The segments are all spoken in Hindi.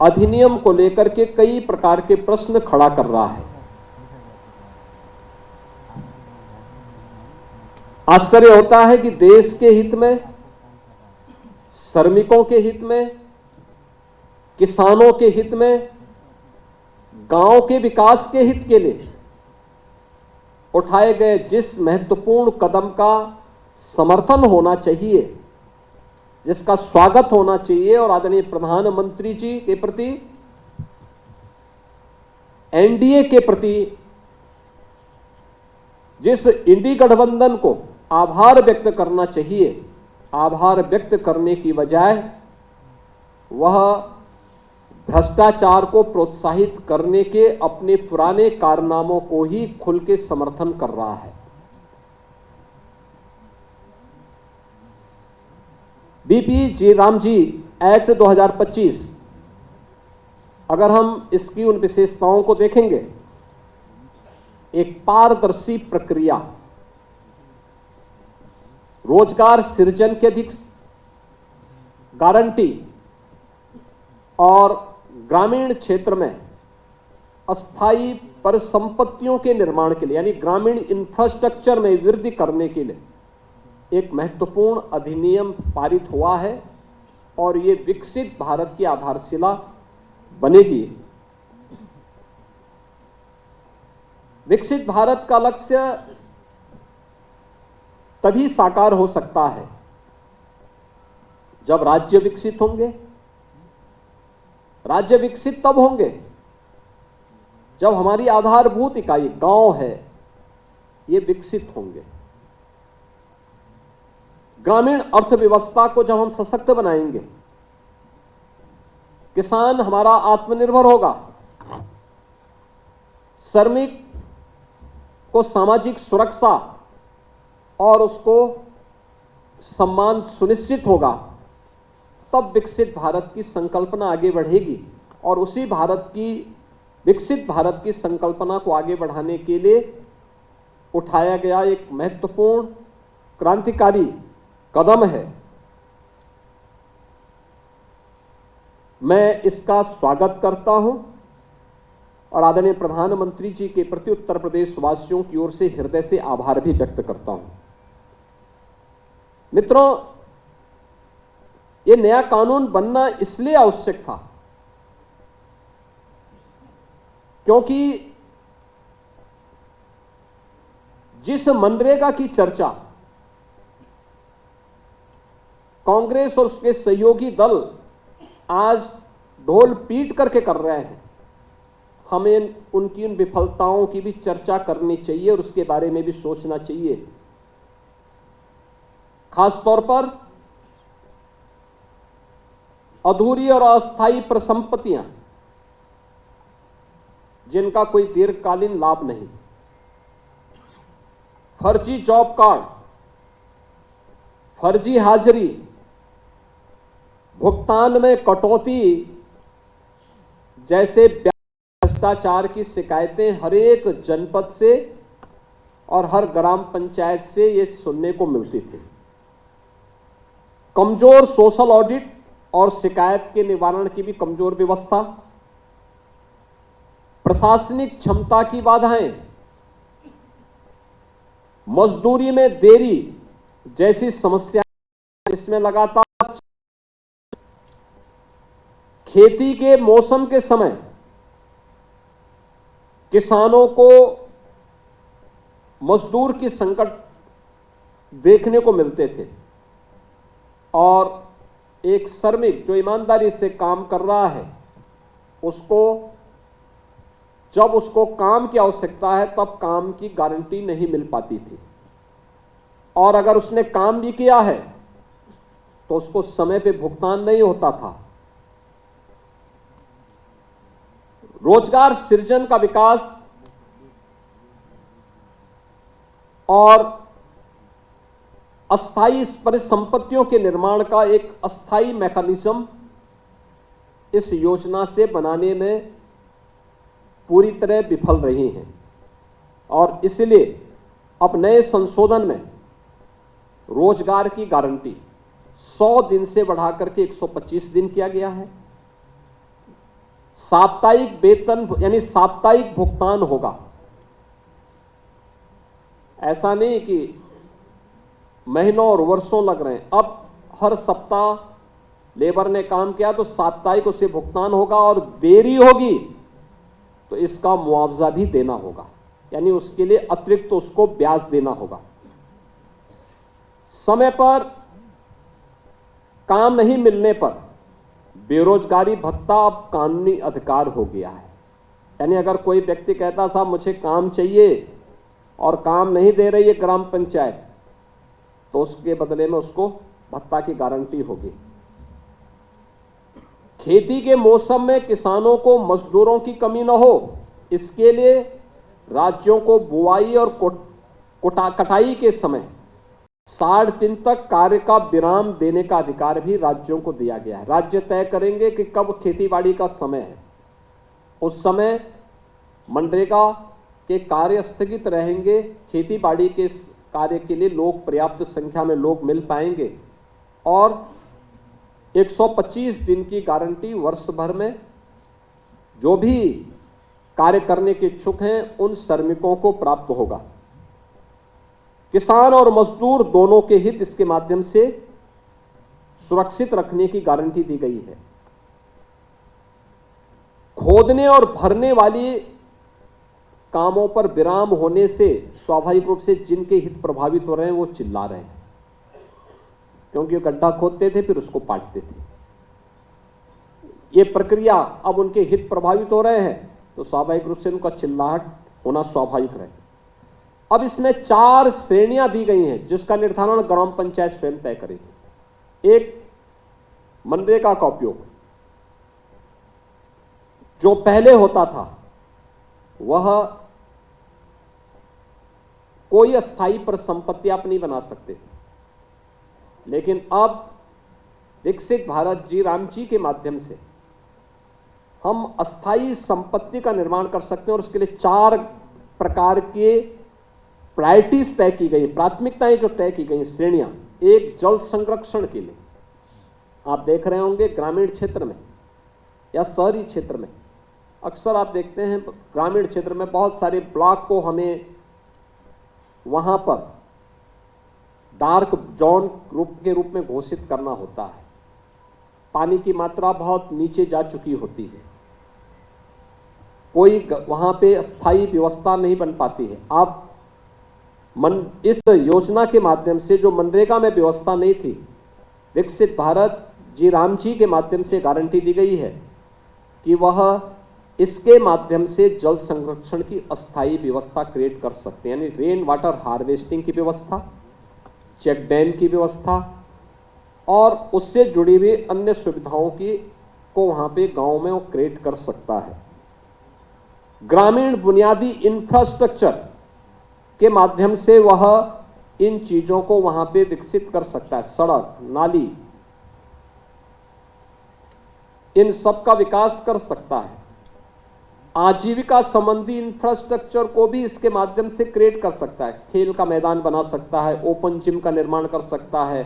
अधिनियम को लेकर के कई प्रकार के प्रश्न खड़ा कर रहा है। आश्चर्य होता है कि देश के हित में, श्रमिकों के हित में, किसानों के हित में, गांव के विकास के हित के लिए उठाए गए जिस महत्वपूर्ण कदम का समर्थन होना चाहिए, जिसका स्वागत होना चाहिए और आदरणीय प्रधानमंत्री जी के प्रति, एनडीए के प्रति जिस इंडी गठबंधन को आभार व्यक्त करना चाहिए, आभार व्यक्त करने की बजाय वह भ्रष्टाचार को प्रोत्साहित करने के अपने पुराने कारनामों को ही खुल के समर्थन कर रहा है। बीपी जी रामजी एक्ट 2025, अगर हम इसकी उन विशेषताओं को देखेंगे, एक पारदर्शी प्रक्रिया, रोजगार सृजन की अधिक गारंटी और ग्रामीण क्षेत्र में अस्थायी परिसंपत्तियों के निर्माण के लिए, यानी ग्रामीण इंफ्रास्ट्रक्चर में वृद्धि करने के लिए एक महत्वपूर्ण अधिनियम पारित हुआ है और ये विकसित भारत की आधारशिला बनेगी। विकसित भारत का लक्ष्य तभी साकार हो सकता है जब राज्य विकसित होंगे। राज्य विकसित तब होंगे जब हमारी आधारभूत इकाई गांव है, ये विकसित होंगे। ग्रामीण अर्थव्यवस्था को जब हम सशक्त बनाएंगे, किसान हमारा आत्मनिर्भर होगा, श्रमिक को सामाजिक सुरक्षा और उसको सम्मान सुनिश्चित होगा, तब विकसित भारत की संकल्पना आगे बढ़ेगी। और उसी विकसित भारत की संकल्पना को आगे बढ़ाने के लिए उठाया गया एक महत्वपूर्ण क्रांतिकारी कदम है। मैं इसका स्वागत करता हूं और आदरणीय प्रधानमंत्री जी के प्रति उत्तर प्रदेश वासियों की ओर से हृदय से आभार भी व्यक्त करता हूं। मित्रों, ये नया कानून बनना इसलिए आवश्यक था क्योंकि जिस मनरेगा की चर्चा कांग्रेस और उसके सहयोगी दल आज ढोल पीट करके कर रहे हैं, हमें उनकी उन विफलताओं की भी चर्चा करनी चाहिए और उसके बारे में भी सोचना चाहिए। खासतौर पर अधूरी और अस्थायी परिसंपत्तियां जिनका कोई दीर्घकालीन लाभ नहीं, फर्जी जॉब कार्ड, फर्जी हाजिरी, भुगतान में कटौती जैसे भ्रष्टाचार की शिकायतें हर एक जनपद से और हर ग्राम पंचायत से ये सुनने को मिलती थी। कमजोर सोशल ऑडिट और शिकायत के निवारण की भी कमजोर व्यवस्था, प्रशासनिक क्षमता की बाधाएं, मजदूरी में देरी जैसी समस्याएं, इसमें लगातार खेती के मौसम के समय किसानों को मजदूर की संकट देखने को मिलते थे और एक श्रमिक जो ईमानदारी से काम कर रहा है, जब उसको काम की आवश्यकता है तब काम की गारंटी नहीं मिल पाती थी और अगर उसने काम भी किया है तो उसको समय पे भुगतान नहीं होता था। रोजगार सृजन का विकास और अस्थायी परिसंपत्तियों के निर्माण का एक अस्थायी मैकेनिज्म इस योजना से बनाने में पूरी तरह विफल रही हैं और इसलिए अब नए संशोधन में रोजगार की गारंटी 100 दिन से बढ़ाकर के 125 दिन किया गया है। साप्ताहिक वेतन यानी साप्ताहिक भुगतान होगा। ऐसा नहीं कि महीनों और वर्षों लग रहे हैं। अब हर सप्ताह लेबर ने काम किया तो साप्ताहिक उसे भुगतान होगा, और देरी होगी तो इसका मुआवजा भी देना होगा, यानी उसके लिए अतिरिक्त तो उसको ब्याज देना होगा। समय पर काम नहीं मिलने पर बेरोजगारी भत्ता अब कानूनी अधिकार हो गया है। यानी अगर कोई व्यक्ति कहता साहब मुझे काम चाहिए और काम नहीं दे रही है ग्राम पंचायत, तो उसके बदले में उसको भत्ता की गारंटी होगी। खेती के मौसम में किसानों को मजदूरों की कमी न हो, इसके लिए राज्यों को बुआई और कटाई के समय 60 दिन तक कार्य का विराम देने का अधिकार भी राज्यों को दिया गया है। राज्य तय करेंगे कि कब खेतीबाड़ी का समय है, उस समय मनरेगा के कार्य स्थगित रहेंगे, खेतीबाड़ी के कार्य के लिए लोग पर्याप्त संख्या में लोग मिल पाएंगे, और 125 दिन की गारंटी वर्ष भर में जो भी कार्य करने के इच्छुक हैं उन श्रमिकों को प्राप्त होगा। किसान और मजदूर दोनों के हित इसके माध्यम से सुरक्षित रखने की गारंटी दी गई है। खोदने और भरने वाली कामों पर विराम होने से स्वाभाविक रूप से जिनके हित प्रभावित हो रहे हैं वो चिल्ला रहे हैं, क्योंकि गड्ढा खोदते थे फिर उसको पाटते थे। ये प्रक्रिया अब उनके हित प्रभावित हो रहे हैं तो स्वाभाविक रूप से उनका चिल्लाहट होना स्वाभाविक है। अब इसमें 4 श्रेणियां दी गई हैं जिसका निर्धारण ग्राम पंचायत स्वयं तय करेगी। एक, मनरेगा का उपयोग जो पहले होता था वह कोई अस्थाई पर संपत्ति आप नहीं बना सकते थे, लेकिन अब विकसित भारत जी राम जी के माध्यम से हम अस्थाई संपत्ति का निर्माण कर सकते हैं, और उसके लिए 4 प्रकार के प्रायोरिटीज तय की गई, प्राथमिकताएं जो तय की गई, श्रेणियां। एक, जल संरक्षण के लिए आप देख रहे होंगे ग्रामीण क्षेत्र में या शहरी क्षेत्र में अक्सर आप देखते हैं ग्रामीण क्षेत्र में बहुत सारे ब्लॉक को हमें वहां पर डार्क जोन के रूप में घोषित करना होता है। पानी की मात्रा बहुत नीचे जा चुकी होती है, कोई वहां पे स्थायी व्यवस्था नहीं बन पाती है। आप इस योजना के माध्यम से जो मनरेगा में व्यवस्था नहीं थी, विकसित भारत जी राम जी के माध्यम से गारंटी दी गई है कि वह इसके माध्यम से जल संरक्षण की अस्थायी व्यवस्था क्रिएट कर सकते हैं, यानी रेन वाटर हार्वेस्टिंग की व्यवस्था, चेक डैम की व्यवस्था और उससे जुड़ी हुई अन्य सुविधाओं की को वहां पे गांव में वो क्रिएट कर सकता है। ग्रामीण बुनियादी इंफ्रास्ट्रक्चर के माध्यम से वह इन चीजों को वहां पे विकसित कर सकता है, सड़क, नाली, इन सब का विकास कर सकता है। आजीविका संबंधी इंफ्रास्ट्रक्चर को भी इसके माध्यम से क्रिएट कर सकता है, खेल का मैदान बना सकता है, ओपन जिम का निर्माण कर सकता है।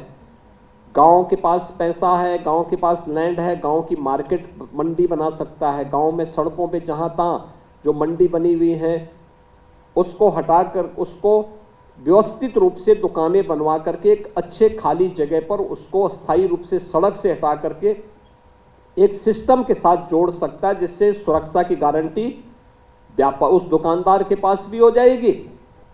गांव के पास पैसा है, गांव के पास लैंड है, गांव की मार्केट मंडी बना सकता है। गांव में सड़कों पे जहां तहां जो मंडी बनी हुई है उसको हटाकर उसको व्यवस्थित रूप से दुकानें बनवा करके एक अच्छे खाली जगह पर उसको अस्थायी रूप से सड़क से हटा करके एक सिस्टम के साथ जोड़ सकता है, जिससे सुरक्षा की गारंटी व्यापार उस दुकानदार के पास भी हो जाएगी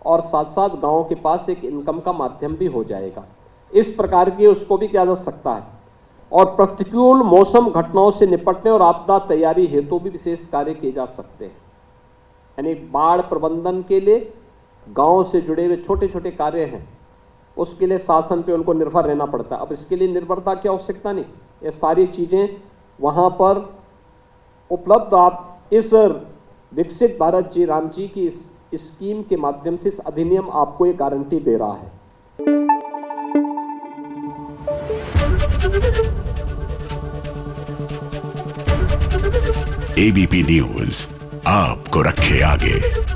और साथ साथ गांव के पास एक इनकम का माध्यम भी हो जाएगा। इस प्रकार की उसको भी किया जा सकता है। और प्रतिकूल मौसम घटनाओं से निपटने और आपदा तैयारी हेतु भी विशेष कार्य किए जा सकते हैं, यानी बाढ़ प्रबंधन के लिए गांव से जुड़े हुए छोटे छोटे कार्य हैं, उसके लिए शासन पे उनको निर्भर रहना पड़ता है। अब इसके लिए निर्भरता की आवश्यकता नहीं, ये सारी चीजें वहां पर उपलब्ध। आप इस विकसित भारत जी राम जी की इस स्कीम के माध्यम से इस अधिनियम आपको ये गारंटी दे रहा है। एबीपी न्यूज आपको रखे आगे।